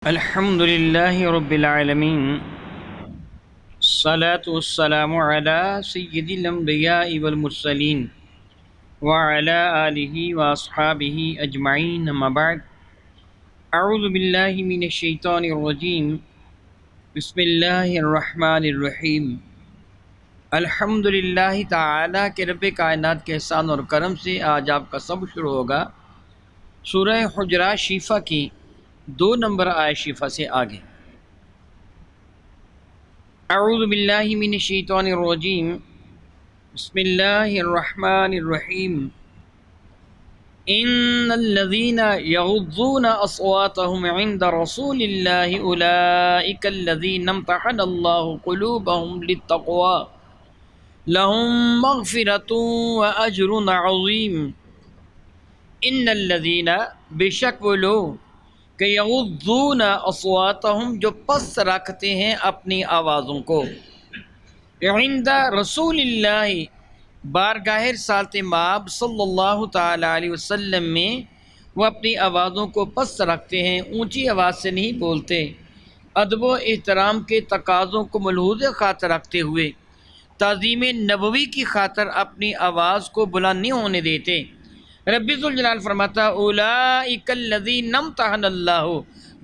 الحمد للہ رب العالمین، الصلاة والسلام علی سید الانبیاء والمرسلین وعلی آلہ واصحابہ اجمعین، اما بعد، اعوذ باللہ من الشیطان الرجیم، بسم اللہ الرحمن الرحیم۔ الحمد للہ تعالیٰ کے رب کائنات کے احسان اور کرم سے آج آپ کا سبق شروع ہوگا سورہ حجرات شیفہ کی 2 نمبر آیت شیفہ سے آگے۔ اعوذ باللہ من الشیطان الرجیم، بسم اللہ الرحمن الرحیم۔ ان الذین یغضون اصواتهم عند رسول اللہ اولئک الذین امتحن اللہ قلوبهم للتقوی لهم مغفرۃ واجر عظیم۔ ان الذین، بے شک وہ لوگ کہ یغضون اصواتہم، جو پست رکھتے ہیں اپنی آوازوں کو، عند رسول اللہ، بارگاہ رسالت مآب صلی اللہ تعالی علیہ وسلم میں وہ اپنی آوازوں کو پست رکھتے ہیں، اونچی آواز سے نہیں بولتے، ادب و احترام کے تقاضوں کو ملحوظ خاطر رکھتے ہوئے تعظیم نبوی کی خاطر اپنی آواز کو بلند نہیں ہونے دیتے۔ رب ذوالجلال فرماتا اولئک الذین امتحن اللہ،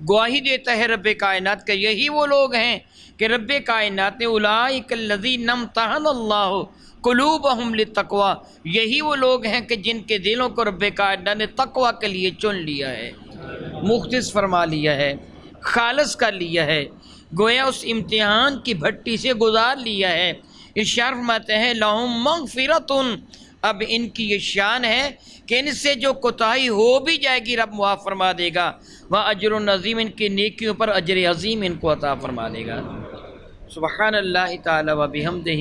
گواہی دیتا ہے رب کائنات کا یہی وہ لوگ ہیں کہ رب کائنات نے اولئک الذین امتحن اللہ قلوبہم للتقوی، یہی وہ لوگ ہیں کہ جن کے دلوں کو رب کائنات نے تقوی کے لیے چن لیا ہے، مختص فرما لیا ہے، خالص کر لیا ہے، گویا اس امتحان کی بھٹی سے گزار لیا ہے۔ ارشاد فرماتے ہیں لہم مغفرۃ، اب ان کی یہ شان ہے کہ ان سے جو کوتاہی ہو بھی جائے گی رب معاف فرما دے گا، وَأَجْرٌ عَظِيمٌ، ان کی نیکیوں پر اجر عظیم ان کو عطا فرما دے گا۔ سبحان اللہ تعالی و بحمدہ،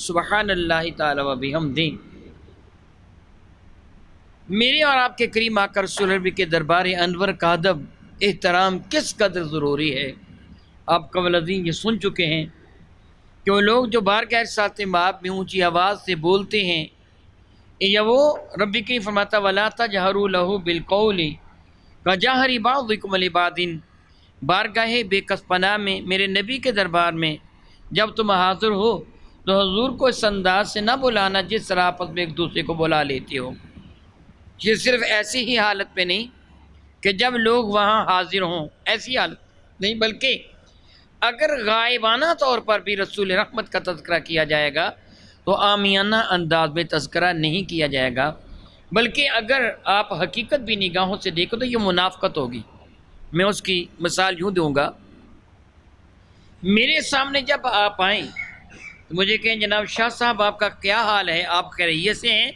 سبحان اللہ تعالی و بحمدہ۔ میرے اور آپ کے کریم آقا رسول اللہ کے دربار انور کا ادب احترام کس قدر ضروری ہے، آپ قبل ازیں یہ سن چکے ہیں کہ وہ لوگ جو بارگاہ رسالت مآب میں اونچی آواز سے بولتے ہیں، یا وہ رب کی فرماتا وَلَا تَجْهَرُوا لَهُ بِالْقَوْلِ كَجَهْرِ بَعْضِكُمْ لِبَعْضٍ، بارگاہ بے کس پناہ میں میرے نبی کے دربار میں جب تم حاضر ہو تو حضور کو اس انداز سے نہ بلانا جس طرح آپس میں ایک دوسرے کو بلا لیتے ہو۔ یہ صرف ایسی ہی حالت میں نہیں کہ جب لوگ وہاں حاضر ہوں، ایسی حالت نہیں، بلکہ اگر غائبانہ طور پر بھی رسول رحمت کا تذکرہ کیا جائے گا تو عامیانہ انداز میں تذکرہ نہیں کیا جائے گا، بلکہ اگر آپ حقیقت بھی نگاہوں سے دیکھو تو یہ منافقت ہوگی۔ میں اس کی مثال یوں دوں گا، میرے سامنے جب آپ آئیں تو مجھے کہیں جناب شاہ صاحب آپ کا کیا حال ہے، آپ خیریت سے ہیں؟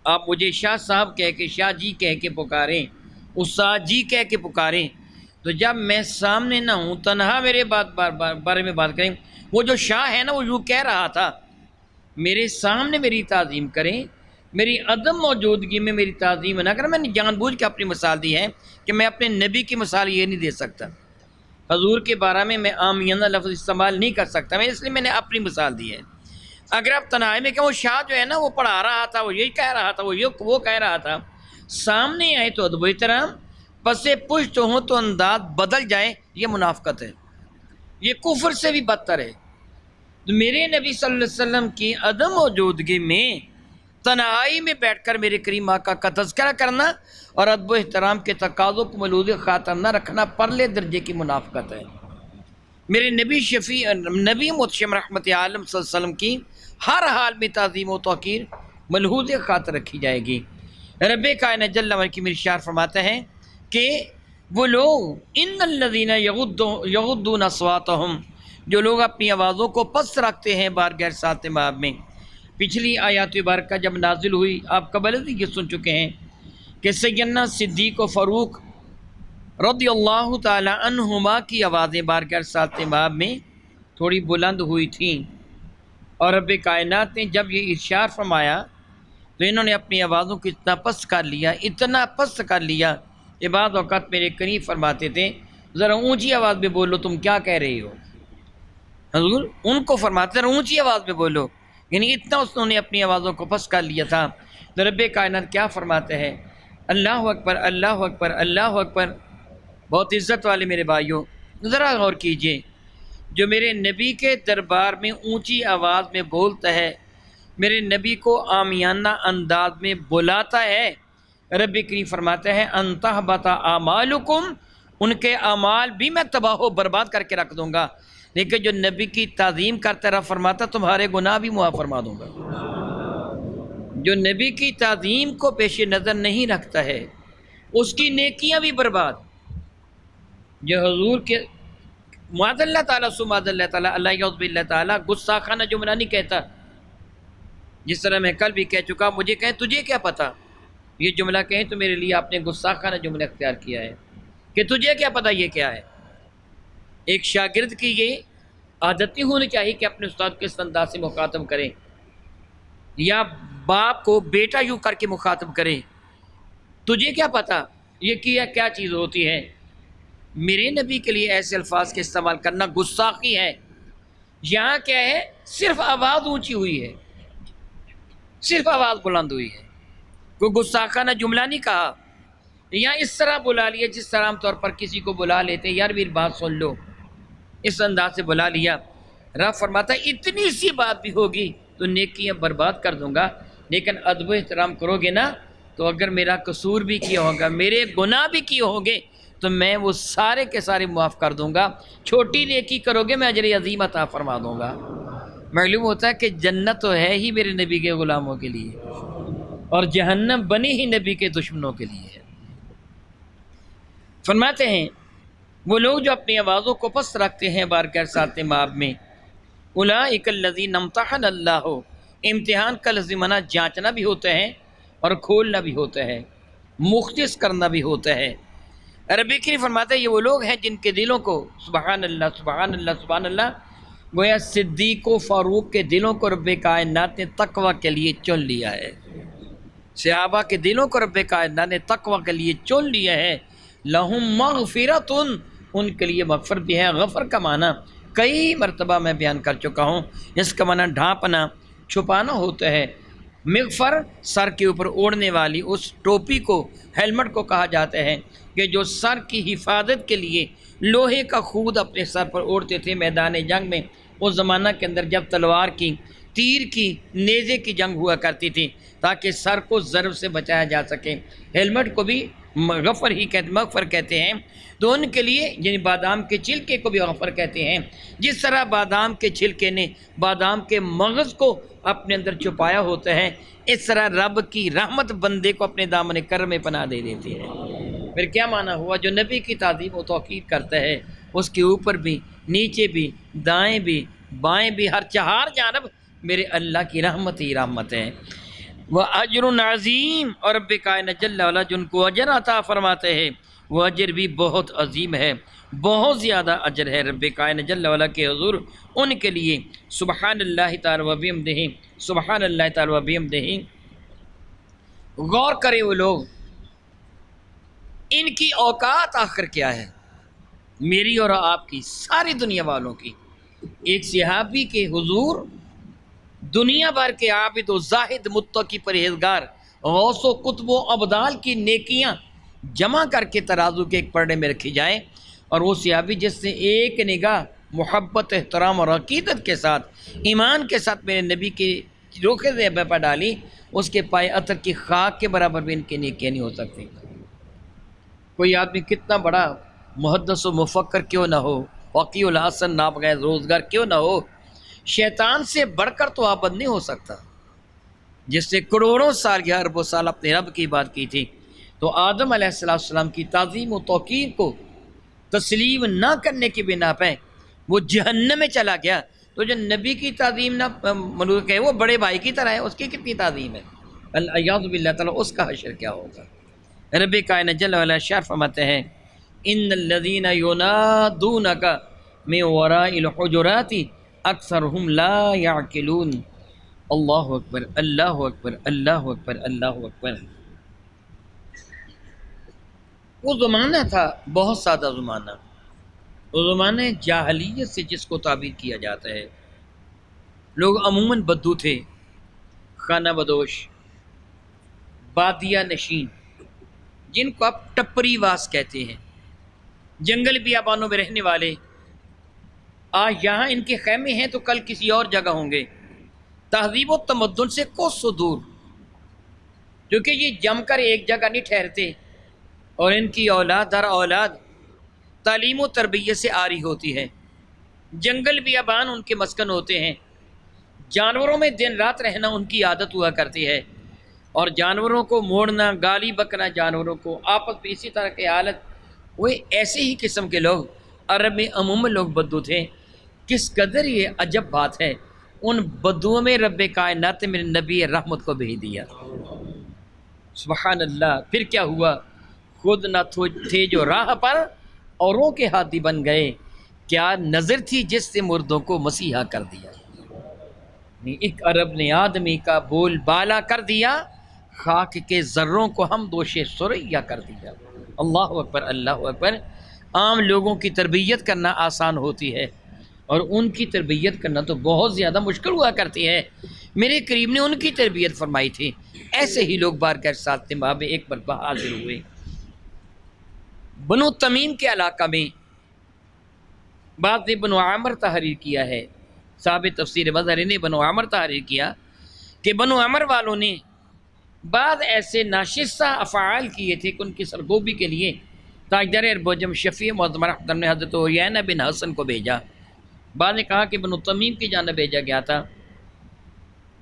آپ مجھے شاہ صاحب کہہ کے، شاہ جی کہہ کے پکاریں، استاد جی کہہ کے پکاریں، تو جب میں سامنے نہ ہوں، تنہا میرے بارے میں بات کریں، وہ جو شاہ ہے نا وہ یوں کہہ رہا تھا، میرے سامنے میری تعظیم کریں، میری عدم موجودگی میں میری تعظیم نہ کریں۔ میں نے جان بوجھ کے اپنی مثال دی ہے کہ میں اپنے نبی کی مثال یہ نہیں دے سکتا، حضور کے بارے میں عامیانہ لفظ استعمال نہیں کر سکتا، اس لیے میں نے اپنی مثال دی ہے۔ اگر آپ تنہائی میں کہ وہ شاہ جو ہے نا وہ پڑھا رہا تھا، وہ یہی کہہ رہا تھا، وہ کہہ رہا تھا، سامنے آئے تو ادب و احترام، پس پشت ہوں تو انداز بدل جائے، یہ منافقت ہے، یہ کفر سے بھی بدتر ہے۔ تو میرے نبی صلی اللہ علیہ وسلم کی عدم موجودگی میں تنہائی میں بیٹھ کر میرے کریم آقا کا تذکرہ کرنا اور ادب و احترام کے تقاضوں کو ملحوظ خاطر نہ رکھنا پرلے درجے کی منافقت ہے۔ میرے نبی محتشم رحمت عالم صلی اللہ علیہ وسلم کی ہر حال میں تعظیم و توقیر ملحوظ خاطر رکھی جائے گی۔ رب کائنات جل وعلا کی ارشاد فرماتا ہے کہ وہ لوگ ان الذین یغضون اصواتہم، جو لوگ اپنی آوازوں کو پست رکھتے ہیں بارگاہ رسالت مآب میں۔ پچھلی آیات مبارکہ جب نازل ہوئی آپ قبل سے یہ سن چکے ہیں کہ سیدنا صدیق و فاروق رضی اللہ تعالی عنہما کی آوازیں بارگاہ رسالت مآب میں تھوڑی بلند ہوئی تھیں، اور رب کائنات نے جب یہ ارشاد فرمایا تو انہوں نے اپنی آوازوں کو اتنا پست کر لیا کہ بعض اوقات میرے قریب فرماتے تھے ذرا اونچی آواز میں بولو، تم کیا کہہ رہے ہو؟ حضور ان کو فرماتے ہیں اونچی آواز میں بولو، یعنی اتنا انہوں نے اپنی آوازوں کو پست کر لیا تھا۔ تو رب کائنات کیا فرماتے ہیں؟ اللہ اکبر، اللہ اکبر، اللہ اکبر۔ بہت عزت والے میرے بھائیوں، ذرا غور کیجئے، جو میرے نبی کے دربار میں اونچی آواز میں بولتا ہے، میرے نبی کو عامیانہ انداز میں بلاتا ہے، رب کریم فرماتا ہے ان تحبط اعمالکم، ان کے اعمال بھی میں تباہ و برباد کر کے رکھ دوں گا، لیکن جو نبی کی تعظیم کرتا رہا فرماتا تمہارے گناہ بھی معاف فرما دوں گا۔ جو نبی کی تعظیم کو پیش نظر نہیں رکھتا ہے اس کی نیکیاں بھی برباد۔ جو حضور کے معاذ اللہ تعالیٰ معاذ اللہ تعالیٰ اللہ یعوذ باللہ تعالیٰ گستاخانہ جملہ نہیں کہتا، جس طرح میں کل بھی کہہ چکا، مجھے کہیں تجھے کیا پتا، یہ جملہ کہیں تو میرے لیے آپ نے گستاخانہ جملہ اختیار کیا ہے کہ تجھے کیا پتا یہ کیا ہے۔ ایک شاگرد کی یہ عادت نہیں ہونی چاہیے کہ اپنے استاد کے اس انداز سے مخاطب کریں، یا باپ کو بیٹا یوں کر کے مخاطب کریں، تجھے کیا پتا یہ کیا چیز ہوتی ہے۔ میرے نبی کے لیے ایسے الفاظ کے استعمال کرنا گستاخی ہے۔ یہاں کیا ہے، صرف آواز اونچی ہوئی ہے، صرف آواز بلند ہوئی ہے، کوئی گستاخانہ جملہ نہیں کہا۔ یہاں اس طرح بلا لیا جس طرح عام طور پر کسی کو بلا لیتے، یار میری بات سن لو، اس انداز سے بلا لیا۔ رب فرماتا ہے اتنی سی بات بھی ہوگی تو نیکیاں برباد کر دوں گا، لیکن ادب و احترام کرو گے نا تو اگر میرا قصور بھی کیا ہوگا، میرے گناہ بھی کیے ہوں گے تو میں وہ سارے کے سارے معاف کر دوں گا۔ چھوٹی نیکی کرو گے میں اجر عظیم عطا فرما دوں گا۔ معلوم ہوتا ہے کہ جنت تو ہے ہی میرے نبی کے غلاموں کے لیے، اور جہنم بنی ہی نبی کے دشمنوں کے لیے ہے۔ فرماتے ہیں وہ لوگ جو اپنی آوازوں کو پست رکھتے ہیں بارگاہ ساتھ مآب میں، اولئک الذین امتحن اللہ، امتحان کا لازمانہ جانچنا بھی ہوتا ہے اور کھولنا بھی ہوتا ہے، مختص کرنا بھی ہوتا ہے۔ عربی کی فرماتے ہیں یہ وہ لوگ ہیں جن کے دلوں کو، سبحان اللہ سبحان اللہ سبحان اللہ، گویا صدیق و فاروق کے دلوں کو رب کائنات نے تقوی کے لیے چن لیا ہے، صحابہ کے دلوں کو رب کائنات نے تقوی کے لیے چن لیا ہے۔ لہم مغفرۃ، ان کے لیے مغفرت بھی ہے۔ غفر کا معنی کئی مرتبہ میں بیان کر چکا ہوں، اس کا معنی ڈھانپنا، چھپانا ہوتا ہے۔ مغفر سر کے اوپر اوڑھنے والی اس ٹوپی کو، ہیلمٹ کو کہا جاتا ہے کہ جو سر کی حفاظت کے لیے لوہے کا خود اپنے سر پر اوڑھتے تھے میدان جنگ میں۔ اس زمانہ کے اندر جب تلوار کی، تیر کی، نیزے کی جنگ ہوا کرتی تھی تاکہ سر کو ضرب سے بچایا جا سکے، ہیلمٹ کو بھی مغفر کہتے ہیں۔ تو ان کے لیے یعنی بادام کے چھلکے کو بھی غفر کہتے ہیں۔ جس طرح بادام کے چھلکے نے بادام کے مغز کو اپنے اندر چھپایا ہوتا ہے، اس طرح رب کی رحمت بندے کو اپنے دامن کرم میں پناہ دے دیتی ہے۔ پھر کیا معنی ہوا، جو نبی کی تعظیم و توقیر کرتا ہے اس کے اوپر بھی، نیچے بھی، دائیں بھی، بائیں بھی، ہر چہار جانب میرے اللہ کی رحمت ہی رحمت ہے۔ وہ اجر عظیم، اور رب کائنات جل وعلا جن کو اجر عطا فرماتے ہیں وہ اجر بھی بہت عظیم ہے، بہت زیادہ اجر ہے رب کائنات جل وعلا کے حضور ان کے لیے۔ سبحان اللہ تعالی و بحمدہ، سبحان اللہ تعالی و بحمدہ۔ غور کریں وہ لوگ، ان کی اوقات آخر کیا ہے، میری اور آپ کی، ساری دنیا والوں کی۔ ایک صحابی کے حضور دنیا بھر کے عابد و زاہد، متقی، پرہیزگار، غوث و قطب و ابدال کی نیکیاں جمع کر کے ترازو کے ایک پرڑے میں رکھی جائیں، اور وہ صحابی جس نے ایک نگاہ محبت، احترام اور عقیدت کے ساتھ، ایمان کے ساتھ میرے نبی کے روخے زیبہ پر ڈالی، اس کے پائے عطر کی خاک کے برابر بھی ان کی نیکیاں نہیں ہو سکتی۔ کوئی آدمی کتنا بڑا محدث و مفکر کیوں نہ ہو، وقیع الحسن نابغیر روزگار کیوں نہ ہو، شیطان سے بڑھ کر تو عابد نہیں ہو سکتا۔ جس نے کروڑوں سال یا اربوں سال اپنے رب کی بات کی تھی، تو آدم علیہ السلام کی تعظیم و توقیر کو تسلیم نہ کرنے کی بنا پہ وہ جہنم میں چلا گیا، تو جو نبی کی تعظیم نہ منوط ہے وہ بڑے بھائی کی طرح ہے، اس کی کتنی تعظیم ہے، الیاذ باللہ تعالیٰ، اس کا حشر کیا ہوگا۔ رب کائنات جل وعلا ارشاد فرماتے ہیں ان الذین ینادونک من وراء الحجرات اکثرهم لا یعقلون۔ اللہ اکبر اللہ اکبر اللہ اکبر اللہ اکبر۔ وہ زمانہ تھا بہت سادہ زمانہ، وہ زمانہ جاہلیت سے جس کو تعبیر کیا جاتا ہے۔ لوگ عموماً بدو تھے، خانہ بدوش، بادیہ نشین، جن کو آپ ٹپری واس کہتے ہیں۔ جنگل بیابانوں میں رہنے والے آج یہاں ان کے خیمے ہیں تو کل کسی اور جگہ ہوں گے، تہذیب و تمدن سے کوسوں دور، کیونکہ یہ جم کر ایک جگہ نہیں ٹھہرتے، اور ان کی اولاد در اولاد تعلیم و تربیت سے آری ہوتی ہے۔ جنگل بیابان ان کے مسکن ہوتے ہیں، جانوروں میں دن رات رہنا ان کی عادت ہوا کرتی ہے، اور جانوروں کو موڑنا، گالی بکنا جانوروں کو، آپس میں اسی طرح کی حالت۔ وہ ایسے ہی قسم کے لوگ عرب میں عموماً لوگ بدو تھے۔ کس قدر یہ عجب بات ہے، ان بدوؤں میں رب کائنات نے میرے نبی رحمت کو بھیج دیا، سبحان اللہ۔ پھر کیا ہوا، خود نہ تھے جو راہ پر، اوروں کے ہاتھی بن گئے، کیا نظر تھی جس سے مردوں کو مسیحا کر دیا۔ ایک عرب نے آدمی کا بول بالا کر دیا، خاک کے ذروں کو ہم دوش سریا کر دیا۔ اللہ اکبر، اللہ اکبر۔ عام لوگوں کی تربیت کرنا آسان ہوتی ہے، اور ان کی تربیت کرنا تو بہت زیادہ مشکل ہوا کرتی ہے۔ میرے کریم نے ان کی تربیت فرمائی تھی، ایسے ہی لوگ بارگاہ ساتھ ماں میں ایک مرتبہ حاضر ہوئے۔ بنو تمیم کے علاقہ میں بعض نے بنو عامر تحریر کیا ہے، صاحب تفسیر مظہری نے بنو عامر تحریر کیا کہ بنو عامر والوں نے بعض ایسے ناشستہ افعال کیے تھے کہ ان کی سرگوبی کے لیے تاجدار اربوجم شفیع معظم رحمۃ نے حضرت عیینہ بن حسن کو بھیجا۔ بعض نے کہا کہ بنو تمیم کی جانب بھیجا گیا تھا۔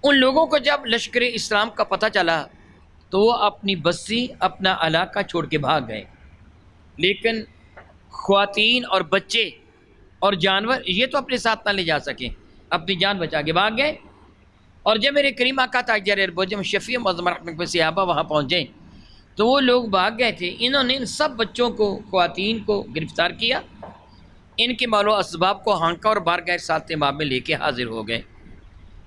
ان لوگوں کو جب لشکر اسلام کا پتہ چلا تو وہ اپنی بستی، اپنا علاقہ چھوڑ کے بھاگ گئے، لیکن خواتین اور بچے اور جانور یہ تو اپنے ساتھ نہ لے جا سکیں، اپنی جان بچا کے بھاگ گئے۔ اور جب میرے کریم آقا تاجدار اربوجم شفیع معظم رحمۃ کے صحابہ وہاں پہنچے تو وہ لوگ بھاگ گئے تھے۔ انہوں نے ان سب بچوں کو، خواتین کو گرفتار کیا، ان کے مال و اسباب کو ہانکا اور بارگاہ ساتھ امام میں لے کے حاضر ہو گئے۔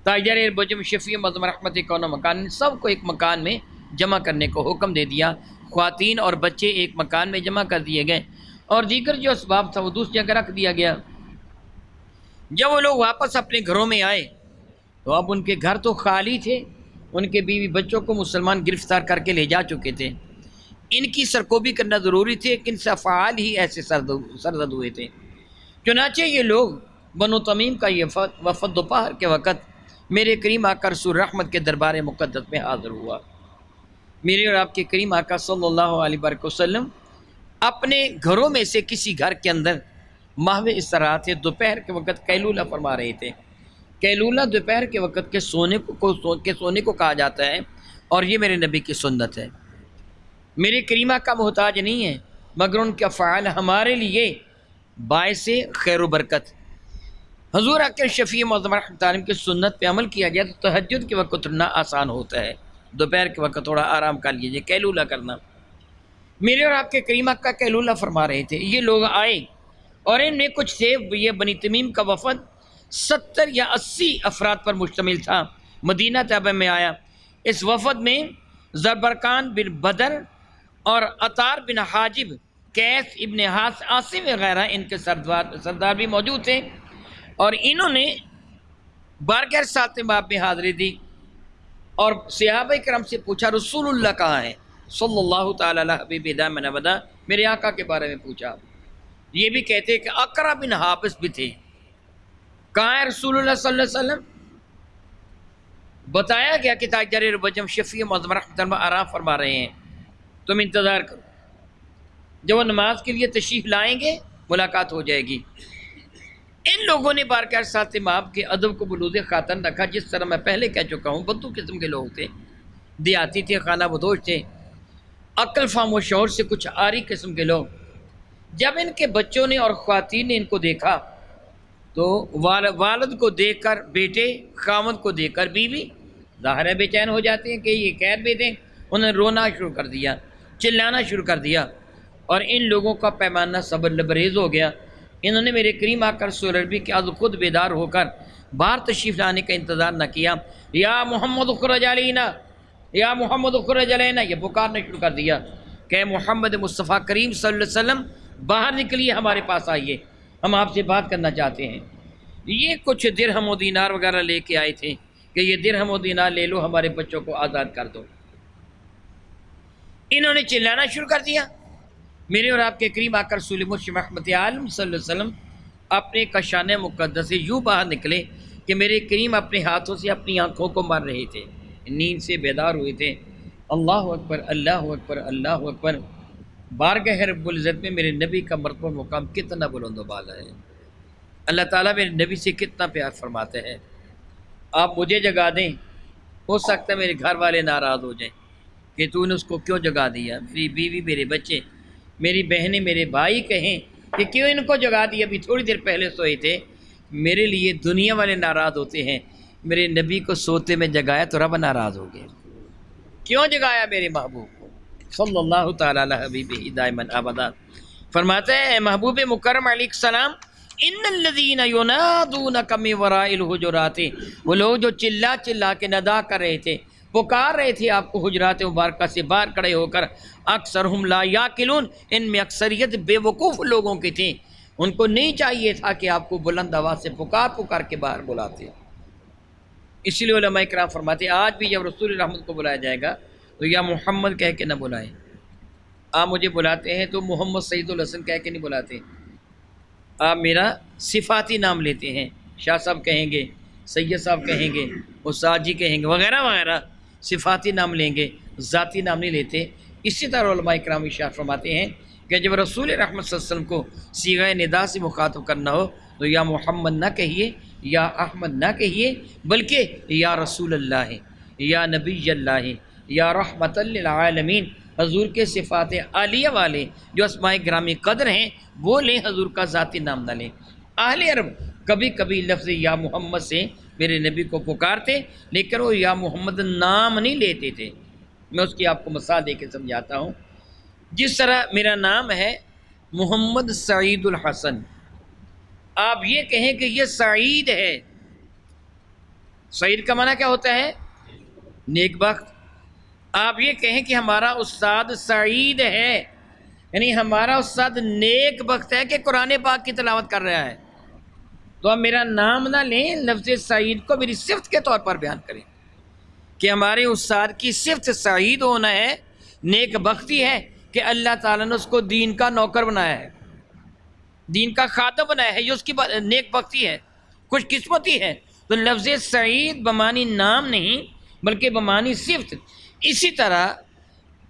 تاجدار اربوجم شفیع معظم رحمت کون مکان، ان سب کو ایک مکان میں جمع کرنے کو حکم دے دیا۔ خواتین اور بچے ایک مکان میں جمع کر دیے گئے، اور دیگر جو اسباب تھا وہ دوسری جگہ رکھ دیا گیا۔ جب وہ لوگ واپس اپنے گھروں میں آئے تو اب ان کے گھر تو خالی تھے، ان کے بیوی بچوں کو مسلمان گرفتار کر کے لے جا چکے تھے۔ ان کی سرکوبی کرنا ضروری تھے کہ ان سے افعال ہی ایسے سرزد ہوئے تھے۔ چنانچہ یہ لوگ بنو تمیم کا یہ وفد دوپہر کے وقت میرے کریم آقا رسول رحمت کے دربار مقدس میں حاضر ہوا۔ میرے اور آپ کے کریم آقا صلی اللہ علیہ وآلہ وسلم اپنے گھروں میں سے کسی گھر کے اندر ماہو استراحت تھے، دوپہر کے وقت قیلولہ فرما رہے تھے۔ قیلولہ دوپہر کے وقت کے سونے کو کہا جاتا ہے، اور یہ میرے نبی کی سنت ہے۔ میرے کریم آقا محتاج نہیں ہے، مگر ان کے افعال ہمارے لیے باعث خیر و برکت۔ حضور اکرم شفیع معظم رحمۃ اللہ کی سنت پہ عمل کیا گیا تو تہجد کے وقت اٹھنا آسان ہوتا ہے، دوپہر کے وقت تھوڑا آرام کر لیجیے، قیلولہ کرنا۔ میرے اور آپ کے کریم آقا قیلولہ فرما رہے تھے، یہ لوگ آئے اور ان میں کچھ تھے، یہ بنی تمیم کا وفد 70 یا 80 افراد پر مشتمل تھا، مدینہ طیبہ میں آیا۔ اس وفد میں زبرقان بن بدر اور عطار بن حاجب، قیس ابن عاصم وغیرہ ان کے سردار بھی موجود تھے، اور انہوں نے بارگاہ ساتھ باب میں حاضری دی اور صحابہ کرام سے پوچھا رسول اللہ کہاں ہیں، صلی اللہ تعالی علیہ حبیب دامن ابدا، میرے آقا کے بارے میں پوچھا۔ یہ بھی کہتے ہیں کہ اقرا بن حابس بھی تھے، کہاں ہے رسول اللہ صلی اللہ علیہ وسلم؟ بتایا گیا کہ تاجدار اربوجم شفیع معظم رحمۃ اللہ آرام فرما رہے ہیں، تم انتظار کرو، جب وہ نماز کے لیے تشریف لائیں گے ملاقات ہو جائے گی۔ ان لوگوں نے بارگاہ ساتھ امام کے ادب کو بلوز خاطر رکھا، جس طرح میں پہلے کہہ چکا ہوں، بدو قسم کے لوگ تھے، دیہاتی تھے، خانہ بدوش تھے، عقل فہم و شعور سے کچھ عاری قسم کے لوگ۔ جب ان کے بچوں نے اور خواتین نے ان کو دیکھا تو والد کو دیکھ کر بیٹے، خاوند کو دیکھ کر بیوی، ظاہر ہے بے چین ہو جاتے ہیں کہ یہ قید بھی دیں۔ انہوں نے رونا شروع کر دیا، چلانا شروع کر دیا، اور ان لوگوں کا پیمانہ صبر لبریز ہو گیا۔ انہوں نے میرے کریم آقا رسول ربی کے آج خود بیدار ہو کر باہر تشریف لانے کا انتظار نہ کیا۔ یا محمد اخرج علینا، یا محمد اخرج علینا، یہ پکارنا شروع کر دیا کہ محمد مصطفیٰ کریم صلی اللہ علیہ وسلم باہر نکلیے، ہمارے پاس آئیے، ہم آپ سے بات کرنا چاہتے ہیں۔ یہ کچھ درہم و دینار وغیرہ لے کے آئے تھے کہ یہ درہم و دینار لے لو، ہمارے بچوں کو آزاد کر دو۔ انہوں نے چلانا شروع کر دیا، میرے اور آپ کے کریم آقا رسول مشرف رحمت عالم صلی اللہ علیہ وسلم اپنے کشان مقدس سے یوں باہر نکلے کہ میرے کریم اپنے ہاتھوں سے اپنی آنکھوں کو مار رہے تھے، نیند سے بیدار ہوئے تھے۔ اللہ اکبر اللہ اکبر اللہ اکبر، بارگاہ رب العزت میں میرے نبی کا مرتبہ مقام کتنا بلند و بالا ہے، اللہ تعالیٰ میرے نبی سے کتنا پیار فرماتے ہیں۔ آپ مجھے جگا دیں، ہو سکتا ہے میرے گھر والے ناراض ہو جائیں کہ تو نے اس کو کیوں جگا دیا، میری بیوی میرے بچے میری بہنیں میرے بھائی کہیں کہ کیوں ان کو جگا دیا، ابھی تھوڑی دیر پہلے سوئے تھے۔ میرے لیے دنیا والے ناراض ہوتے ہیں، میرے نبی کو سوتے میں جگایا تو رب ناراض ہو گئے، کیوں جگایا میرے محبوب کو صلی اللہ تعالیٰ علی حبیبہ دائما ابدا۔ فرماتے ہیں محبوب مکرم علیہ السلام، ان الذین ینادونک من وراء الحجرات، وہ لوگ جو چلا چلا کے ندا کر رہے تھے، پکار رہے تھے آپ کو حجرات مبارکہ سے باہر کھڑے ہو کر، اکثرہم لا یاقلون، ان میں اکثریت بے وقوف لوگوں کی تھی، ان کو نہیں چاہیے تھا کہ آپ کو بلند آواز سے پکار پکار کے باہر بلاتے۔ اس لیے علماء کرام فرماتے ہیں آج بھی جب رسول رحمت کو بلایا جائے گا تو یا محمد کہہ کے نہ بلائیں۔ آپ مجھے بلاتے ہیں تو محمد سعید الحسن کہہ کے نہیں بلاتے، آپ میرا صفاتی نام لیتے ہیں، شاہ صاحب کہیں گے، سید صاحب کہیں گے، استاد جی کہیں گے، وغیرہ وغیرہ صفاتی نام لیں گے، ذاتی نام نہیں لیتے۔ اسی طرح علماء کرام ارشاد فرماتے ہیں کہ جب رسول رحمت صلی اللہ علیہ وسلم کو صیغہ ندا سے مخاطب کرنا ہو تو یا محمد نہ کہیے، یا احمد نہ کہیے، بلکہ یا رسول اللہ، یا نبی اللہ، یا رحمت للعالمین، حضور کے صفات عالیہ والے جو اسماء گرامی قدر ہیں وہ لیں، حضور کا ذاتی نام نہ لیں۔ اہل عرب کبھی کبھی لفظ یا محمد سے میرے نبی کو پکارتے، لیکن وہ یا محمد نام نہیں لیتے تھے۔ میں اس کی آپ کو مثال دے کے سمجھاتا ہوں۔ جس طرح میرا نام ہے محمد سعید الحسن، آپ یہ کہیں کہ یہ سعید ہے، سعید کا معنی کیا ہوتا ہے؟ نیک بخت۔ آپ یہ کہیں کہ ہمارا استاد سعید ہے، یعنی ہمارا استاد نیک بخت ہے کہ قرآن پاک کی تلاوت کر رہا ہے، تو آپ میرا نام نہ لیں، لفظ سعید کو میری صفت کے طور پر بیان کریں کہ ہمارے استاد کی صفت سعید ہونا ہے، نیک بختی ہے کہ اللہ تعالیٰ نے اس کو دین کا نوکر بنایا ہے، دین کا خادم بنایا ہے، یہ اس کی نیک بختی ہے، خوش قسمتی ہے۔ تو لفظ سعید بمانی نام نہیں بلکہ بمانی صفت۔ اسی طرح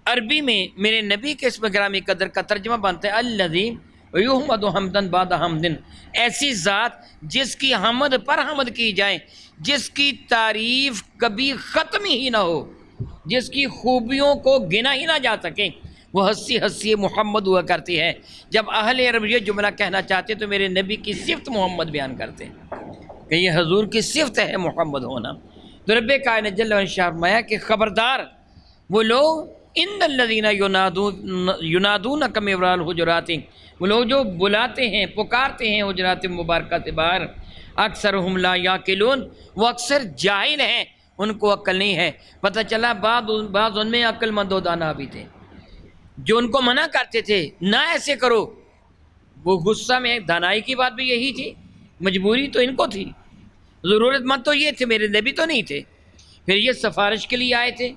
عربی میں میرے نبی کے اسم گرامی قدر کا ترجمہ بنتا ہے الذی یحمد حمدن بعد حمدن، ایسی ذات جس کی حمد پر حمد کی جائے، جس کی تعریف کبھی ختم ہی نہ ہو، جس کی خوبیوں کو گنا ہی نہ جا سکے، وہ ہنسی ہنسی محمد ہوا کرتی ہے۔ جب اہل عرب یہ جملہ کہنا چاہتے تو میرے نبی کی صفت محمد بیان کرتے کہ یہ حضور کی صفت ہے محمد ہونا۔ تو رب کائنات جل وعلا نے فرمایا کہ خبردار وہ لوگ ان الذین ینادونک من وراء الحجرات، وہ لوگ جو بلاتے ہیں پکارتے ہیں حجرات مبارکہ سے باہر، اکثرہم لا یعقلون، وہ اکثر جاہل ہیں، ان کو عقل نہیں ہے۔ پتہ چلا بعض ان میں عقل مند و دانا بھی تھے جو ان کو منع کرتے تھے نہ ایسے کرو، وہ غصہ میں دانائی کی بات بھی یہی تھی، مجبوری تو ان کو تھی، ضرورت مند تو یہ تھے، میرے نبی تو نہیں تھے، پھر یہ سفارش کے لیے آئے تھے۔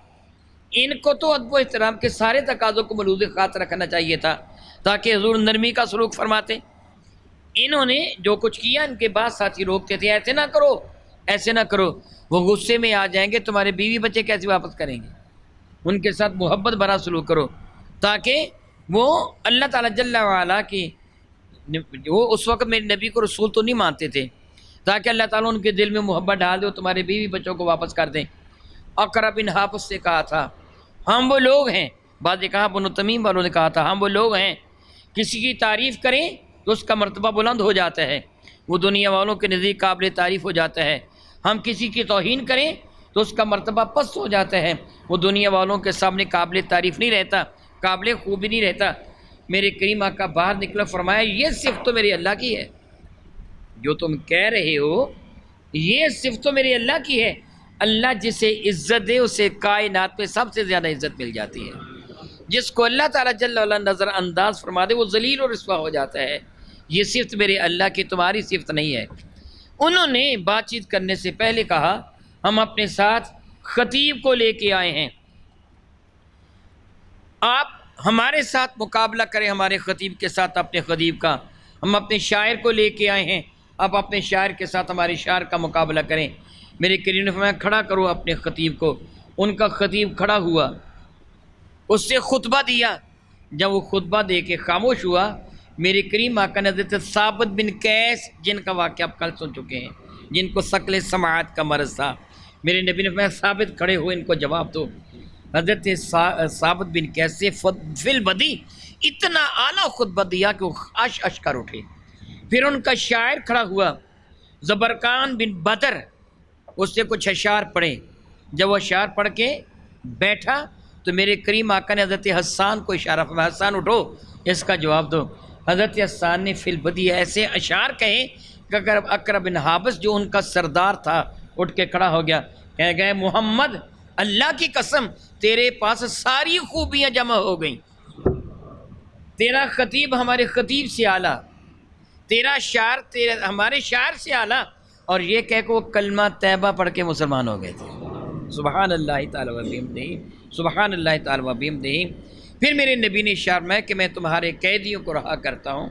ان کو تو ادب و احترام کے سارے تقاضوں کو ملحوظ خاطر رکھنا چاہیے تھا تاکہ حضور نرمی کا سلوک فرماتے۔ انہوں نے جو کچھ کیا ان کے بعد ساتھی روکتے تھے ایسے نہ کرو ایسے نہ کرو، وہ غصے میں آ جائیں گے، تمہارے بیوی بچے کیسے واپس کریں گے، ان کے ساتھ محبت بھرا سلوک کرو تاکہ وہ اللہ تعالیٰ جل وعلا کی، وہ اس وقت میرے نبی کو رسول تو نہیں مانتے تھے، تاکہ اللہ تعالیٰ ان کے دل میں محبت ڈال دے اور تمہارے بیوی بچوں کو واپس کر دیں۔ اقرا بن حافظ سے کہا تھا ہم وہ لوگ ہیں، بعض نے کہا بنو تمیم والوں نے کہا تھا ہم وہ لوگ ہیں، کسی کی تعریف کریں تو اس کا مرتبہ بلند ہو جاتا ہے، وہ دنیا والوں کے نزدیک قابل تعریف ہو جاتا ہے، ہم کسی کی توہین کریں تو اس کا مرتبہ پست ہو جاتا ہے، وہ دنیا والوں کے سامنے قابل تعریف نہیں رہتا، قابل خوبی نہیں رہتا۔ میرے کریم آقا باہر نکلا، فرمایا یہ صفت تو میرے اللہ کی ہے، جو تم کہہ رہے ہو یہ صفت تو میرے اللہ کی ہے۔ اللہ جسے عزت دے اسے کائنات میں سب سے زیادہ عزت مل جاتی ہے، جس کو اللہ تعالیٰ جل وعلا نظر انداز فرما دے وہ ذلیل و رسوا ہو جاتا ہے۔ یہ صفت میرے اللہ کی، تمہاری صفت نہیں ہے۔ انہوں نے بات چیت کرنے سے پہلے کہا ہم اپنے ساتھ خطیب کو لے کے آئے ہیں، آپ ہمارے ساتھ مقابلہ کریں ہمارے خطیب کے ساتھ اپنے خطیب کا. ہم اپنے شاعر کو لے کے آئے ہیں، آپ اپنے شاعر کے ساتھ ہمارے شاعر کا مقابلہ کریں. میرے کریم نے فرمایا کھڑا کرو اپنے خطیب کو. ان کا خطیب کھڑا ہوا، اس سے خطبہ دیا. جب وہ خطبہ دے کے خاموش ہوا، میرے کریم آقا نے حضرت ثابت بن قیس، جن کا واقعہ آپ کل سن چکے ہیں، جن کو ثقل سماعت کا مرض تھا، میرے نبی نے فرمایا ثابت کھڑے ہو، ان کو جواب دو. حضرت ثابت بن قیس سے فی البدی اتنا اعلیٰ خطبہ دیا کہ وہ عش کر اٹھے. پھر ان کا شاعر کھڑا ہوا زبرقان بن بدر، اس سے کچھ اشعار پڑھے. جب وہ اشعار پڑھ کے بیٹھا تو میرے کریم آقا نے حضرت حسان کو اشارہ فرمایا، حسان اٹھو اس کا جواب دو. حضرت حسان نے فی البدی ایسے اشعار کہے کہ اگر اقرا بن حابس جو ان کا سردار تھا اٹھ کے کھڑا ہو گیا، کہہ گئے محمد اللہ کی قسم تیرے پاس ساری خوبیاں جمع ہو گئیں. تیرا خطیب ہمارے خطیب سے اعلیٰ، تیرا شاعر ہمارے شاعر سے اعلیٰ. اور یہ کہہ کہ وہ کلمہ طیبہ پڑھ کے مسلمان ہو گئے تھے. سبحان اللہ تعالیٰ و بحمدہ، سبحان اللہ تعالیٰ و بحمدہ. پھر میرے نبی نے اشارہ میں کہ میں تمہارے قیدیوں کو رہا کرتا ہوں.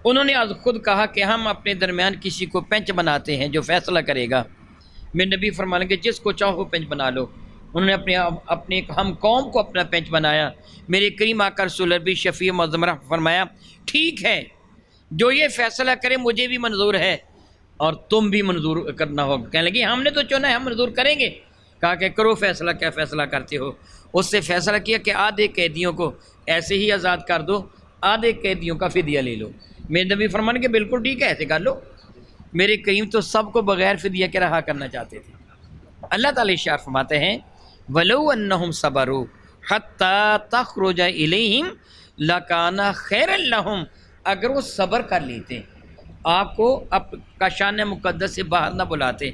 انہوں نے از خود کہا کہ ہم اپنے درمیان کسی کو پنچ بناتے ہیں جو فیصلہ کرے گا. میرے نبی فرمانے کہ جس کو چاہو پنچ بنا لو. انہوں نے اپنے ہم قوم کو اپنا پنچ بنایا. میرے کریم آقا رسول اللہ شفیع معظم رحمۃ فرمایا ٹھیک ہے، جو یہ فیصلہ کرے مجھے بھی منظور ہے اور تم بھی منظور کرنا ہوگا. کہنے لگے ہم نے تو چنا ہے، ہم منظور کریں گے. کہا کہ کرو فیصلہ، کیا فیصلہ کرتے ہو؟ اس سے فیصلہ کیا کہ آدھے قیدیوں کو ایسے ہی آزاد کر دو، آدھے قیدیوں کا فدیہ لے لو. میرے نبی فرمانے کہ بالکل ٹھیک ہے، ایسے کر لو. میرے کریم تو سب کو بغیر فدیہ کے رہا کرنا چاہتے تھے. اللہ تعالیٰ ارشاد فرماتے ہیں وَلَوْ أَنَّهُمْ صَبَرُوا حَتَّى تَخْرُجَ إِلَيْهِمْ لَكَانَ خَيْرًا لَهُمْ. اگر وہ صبر کر لیتے، آپ کو کاشان مقدس سے باہر نہ بلاتے،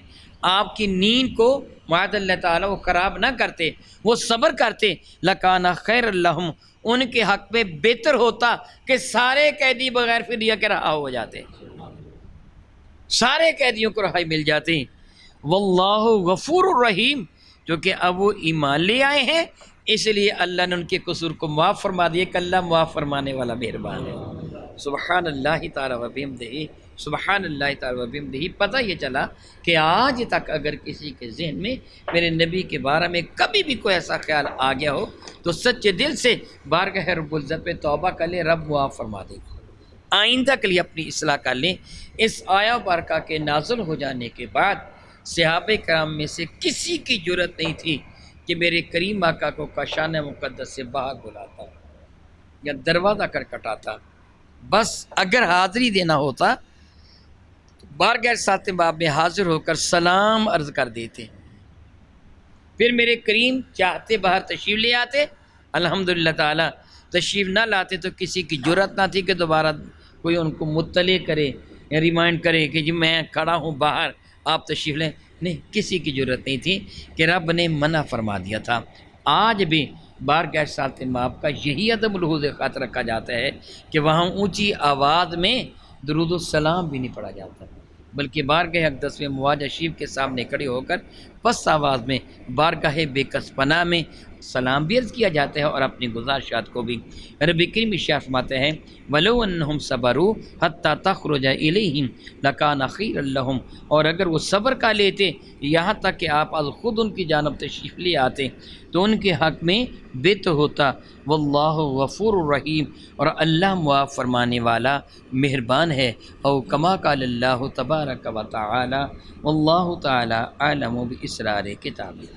آپ کی نیند کو معاذ اللہ تعالیٰ وہ خراب نہ کرتے، وہ صبر کرتے، لَكَانَ خَيْرًا لَهُمْ، ان کے حق میں بہتر ہوتا کہ سارے قیدی بغیر فدیہ کے رہا ہو جاتے، سارے قیدیوں کو رہائی مل جاتی. واللہ غفور الرحیم، کیونکہ اب وہ ایمان لے آئے ہیں اس لیے اللہ نے ان کے قصور کو معاف فرما دیا کہ اللہ معاف فرمانے والا مہربان ہے. سبحان اللہ تعالی و بحمدہ، سبحان اللہ تعالی و بحمدہ. پتہ یہ چلا کہ آج تک اگر کسی کے ذہن میں میرے نبی کے بارے میں کبھی بھی کوئی ایسا خیال آ گیا ہو تو سچے دل سے بارگاہ رب العزت پہ توبہ کر لے، رب معاف فرما دے گا. آئندہ کے لیے اپنی اصلاح کر لیں. اس آیا بارکہ کے نازل ہو جانے کے بعد صحابہ کرام میں سے کسی کی جرت نہیں تھی کہ میرے کریم آقا کو کاشان مقدس سے باہر بلاتا یا دروازہ کھٹکھٹاتا. بس اگر حاضری دینا ہوتا بارگاہ ساتھ باب میں حاضر ہو کر سلام عرض کر دیتے. پھر میرے کریم چاہتے باہر تشریف لے آتے، الحمدللہ تعالیٰ. تشریف نہ لاتے تو کسی کی جرت نہ تھی کہ دوبارہ کوئی ان کو مطلع کرے یا ریمائنڈ کرے کہ جی میں کھڑا ہوں باہر، آپ تشریف لیں. نہیں، کسی کی ضرورت نہیں تھی کہ رب نے منع فرما دیا تھا. آج بھی بارگاہ ساتھ ماب کا یہی عدم الحوظ خط رکھا جاتا ہے کہ وہاں اونچی آواز میں درود السلام بھی نہیں پڑھا جاتا، بلکہ بارگاہ اقدس میں مواجہ شریف کے سامنے کھڑے ہو کر پست آواز میں بارگاہ بے کس پناہ میں سلام بھی عرض کیا جاتا ہے اور اپنی گزارشات کو بھی. رب کریم ارشاد فرماتے ہیں وَلَوْ أَنَّهُمْ صَبَرُوا حَتَّى تَخْرُجَ إِلَيْهِمْ لَكَانَ خَيْرًا لَهُمْ. اور اگر وہ صبر کا لیتے یہاں تک کہ آپ از خود ان کی جانب تشریف لے آتے تو ان کے حق میں بہتر ہوتا. واللہ غفور الرحیم، اور اللہ معاف فرمانے والا مہربان ہے. او کما قال اللہ تبارک و تعالی، واللہ تعالی اعلم باسرار کتابہ.